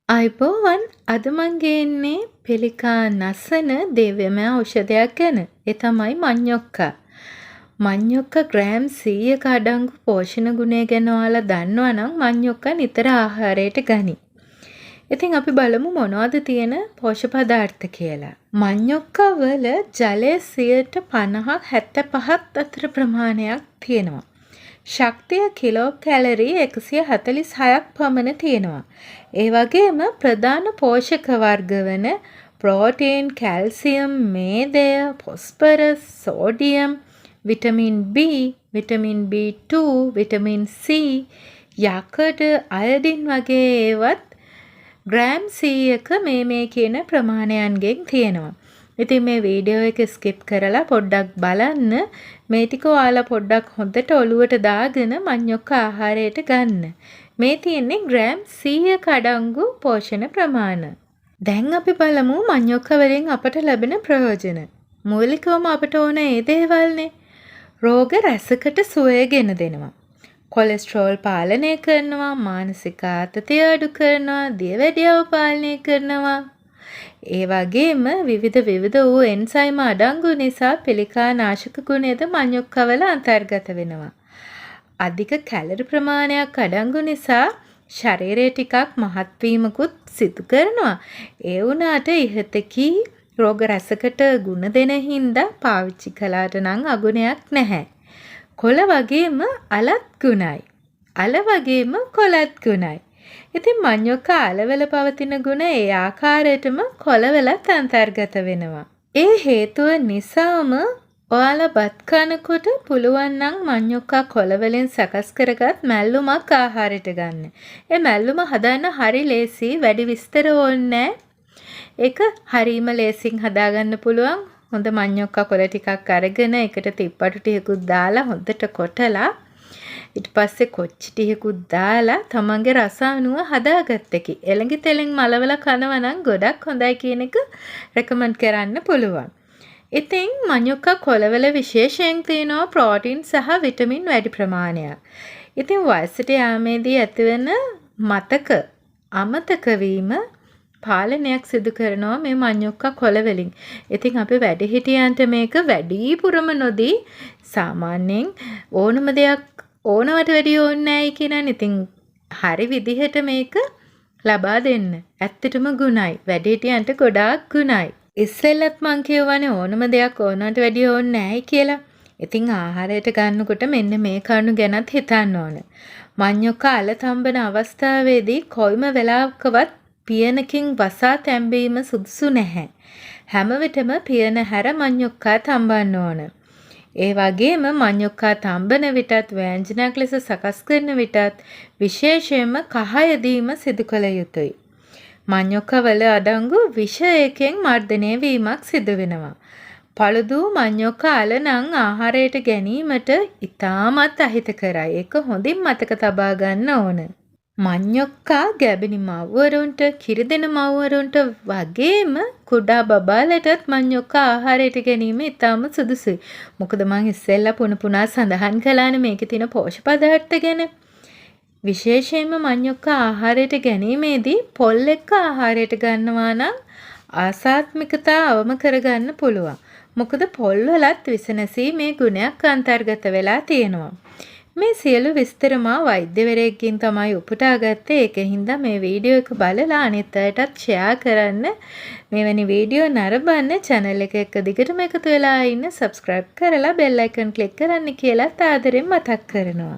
අයිබෝවන් අද මං ගේන්නේ පිළිකා නසන දිව්‍යමය ඖෂධයක් ගැන. ඒ තමයි මඤ්ඤොක්කා. මඤ්ඤොක්කා ග්‍රෑම් 100ක අඩංගු පෝෂණ ගුණය ගැන ඔයාලා දන්නවා නම් මඤ්ඤොක්කා නිතර ආහාරයට ගනි. ඉතින් අපි බලමු මොනවද තියෙන පෝෂක පදාර්ථ කියලා. මඤ්ඤොක්කා වල ජලය 50%ක් 75ක් අතර ප්‍රමාණයක් තියෙනවා. ශක්තිය කිලෝ කැලරි 146ක් පමණ තියෙනවා. ඒ වගේම ප්‍රධාන පෝෂක වර්ග වන ප්‍රෝටීන්, කැල්සියම්, මේදය, phosphorus, sodium, vitamin B, vitamin B2, vitamin C, යකඩ, අයඩින් වගේ ඒවත් ග්‍රෑම් 100ක මේ කියන ප්‍රමාණයන්ගෙන් තියෙනවා. ඉතින් මේ වීඩියෝ එක ස්කිප් කරලා පොඩ්ඩක් බලන්න. මේ ටික ඔයාලා පොඩ්ඩක් හොඳට ඔලුවට දාගෙන මඤ්ඤොක්කා ආහාරයට ගන්න. මේ තියෙන්නේ ග්‍රෑම් 100ක අඩංගු පෝෂණ ප්‍රමාණ. දැන් අපි බලමු මඤ්ඤොක්කා වලින් අපට ලැබෙන ප්‍රයෝජන. මූලිකවම අපට ඕන ඒ දේවල්නේ. රෝග රැසකට සුවය ගෙන දෙනවා. කොලෙස්ටරෝල් පාලනය කරනවා, මානසික ආතතිය අඩු කරනවා, දියවැඩියාව පාලනය කරනවා. ඒ වගේම විවිධ වූ එන්සයිම අඩංගු නිසා පිළිකා නාශක ගුණයද මඤ්ඤොක්කා වල අන්තර්ගත වෙනවා. අධික කැලරි ප්‍රමාණයක් අඩංගු නිසා ශරීරය ටිකක් මහත් වීමකුත් සිදු කරනවා. ඒ වුණාට ඉහතකී රෝග රැසකට ගුණ දෙන හින්දා පාවිච්චි කළාට නම් අගුණයක් නැහැ. කොළ වගේම අලත් ගුණයි. අල වගේම කොළත් ගුණයි. ඉතින් මඤ්ඤොක්කා අලවල පවතින ගුණ ඒ ආකාරයටම කොළවලත් අන්තර්ගත වෙනවා. ඒ හේතුව නිසාම ඔයාලා බත් කනකොට පුළුවන් නම් මඤ්ඤොක්කා කොළ වලින් සකස් කරගත් මැල්ලුමක් ආහාරයට ගන්න. ඒ මැල්ලුම හදන්න හරි ලේසි, වැඩි විස්තර ඕනේ ඒක හරීම ලේසියෙන් හදාගන්න පුළුවන්. හොඳ මඤ්ඤොක්කා කොළ ටිකක් අරගෙන ඒකට තිප්පටු ටිකකුත් දාලා හොඳට කොටලා ඊට පස්සේ කොච්චි ටිකකුත් දාලා තමන්ගේ රස අනුව හදාගත්තකි. එළඟි තෙලෙන් මලවල කනවා නම් ගොඩක් හොඳයි කියන එක රෙකමන්ඩ් කරන්න පුළුවන්. ඉතින් මඤ්ඤොක්කා කොළවල විශේෂයෙන් තියෙනවා ප්‍රෝටීන් සහ විටමින් වැඩි ප්‍රමාණයක්. ඉතින් වයසට යාමේදී ඇතිවෙන අමතක වීම පාලනයක් සිදු කරනවා මේ මඤ්ඤොක්කා කොළ වලින්. ඉතින් අපි වැඩිහිටියන්ට මේක වැඩිපුරම නොදී සාමාන්‍යයෙන් ඕනම දෙයක් ඕනවට වැඩි ඕනේ නැහැ කියනන්. ඉතින් හරි විදිහට මේක ලබා දෙන්න. ඇත්තටම ගුණයි. වැඩිහිටියන්ට ගොඩාක් ගුණයි. ඉස්සෙල්ලත් මං කියවනේ ඕනම දෙයක් ඕනවට වැඩි ඕනේ නැහැ කියලා. ඉතින් ආහාරයට ගන්නකොට මෙන්න මේ කරුණු ගැනත් හිතන්න ඕන. මඤ්ඤොක්කා අල තම්බන අවස්ථාවේදී කොයිම වෙලාවකවත් පියනකින් වසා තැම්බීම සුදුසු නැහැ. හැම විටම පියන හැර මඤ්ඤොක්කා තම්බන්න ඕන. ඒ වගේම මඤ්ඤොක්කා තම්බන විටත් ව්‍යංජනයක් ලෙස සකස් කරන විටත් විශේෂයෙන්ම කහ යෙදීම සිදු කළ යුතුයි. මඤ්ඤොක්කා වල අඩංගු විෂ එකෙන් මර්ධනය වීමක් සිදු වෙනවා. පළුදු මඤ්ඤොක්කා අල නම් ආහාරයට ගැනීමට ඉතාමත් අහිතකරයි. ඒක හොඳින් මතක තබා ගන්න ඕන. මඤ්ඤොක්කා ගැබිනි මව්වරුන්ට, කිරිදෙන මව්වරුන්ට වගේම කුඩා බබාලටත් මඤ්ඤොක්කා ආහාරයට ගැනීම ඉතාම සුදුසුයි. මොකද මං ඉස්සෙල්ලා පුනා සඳහන් කළානේ මේකේ තියෙන පෝෂක පදාර්ථ ගැන. විශේෂයෙන්ම මඤ්ඤොක්කා ආහාරයට ගැනීමේදී පොල් එක්ක ආහාරයට ගන්නවා නම් ආසාත්මිකතා අවම කරගන්න පුළුවන්. මොකද පොල් වලත් විසනසී මේ ගුණයක් අන්තර්ගත වෙලා තියෙනවා. මේ සියලු විස්තර මා වෛද්‍යවරයෙක්ගෙන් තමයි උපුටා ගත්තේ. ඒකින්ද මේ වීඩියෝ එක බලලා අනිත් අයටත් ෂෙයා කරන්න. මෙවැනි වීඩියෝ නරඹන්න channel එක එක්ක දිගටම එකතු වෙලා ඉන්න subscribe කරලා bell icon click කරන්න කියලා ආදරෙන් මතක් කරනවා.